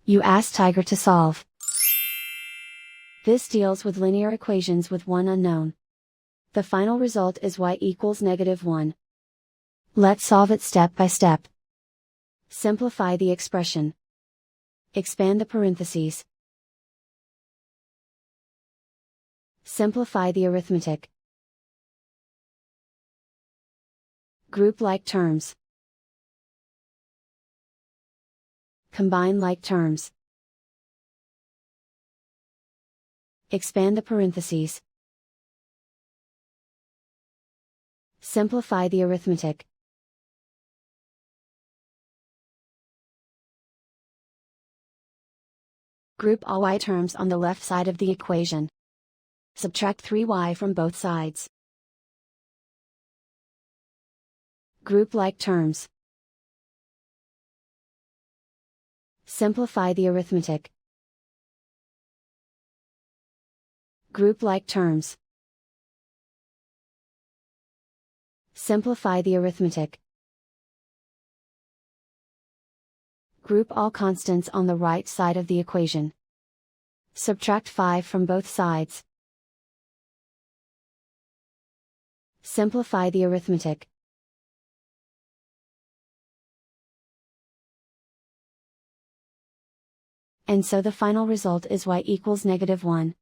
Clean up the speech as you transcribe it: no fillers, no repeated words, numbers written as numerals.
You ask Tiger to solve. This deals with linear equations with one unknown. The final result is y equals -1. Let's solve it step by step. Simplify the expression. Expand the parentheses. Simplify the arithmetic. Group like terms. Combine like terms. Expand the parentheses. Simplify the arithmetic. Group all y terms on the left side of the equation. Subtract 3y from both sides. Group like terms. Simplify the arithmetic. Group like terms. Simplify the arithmetic. Group all constants on the right side of the equation. Subtract 5 from both sides. Simplify the arithmetic. And so the final result is y equals -1.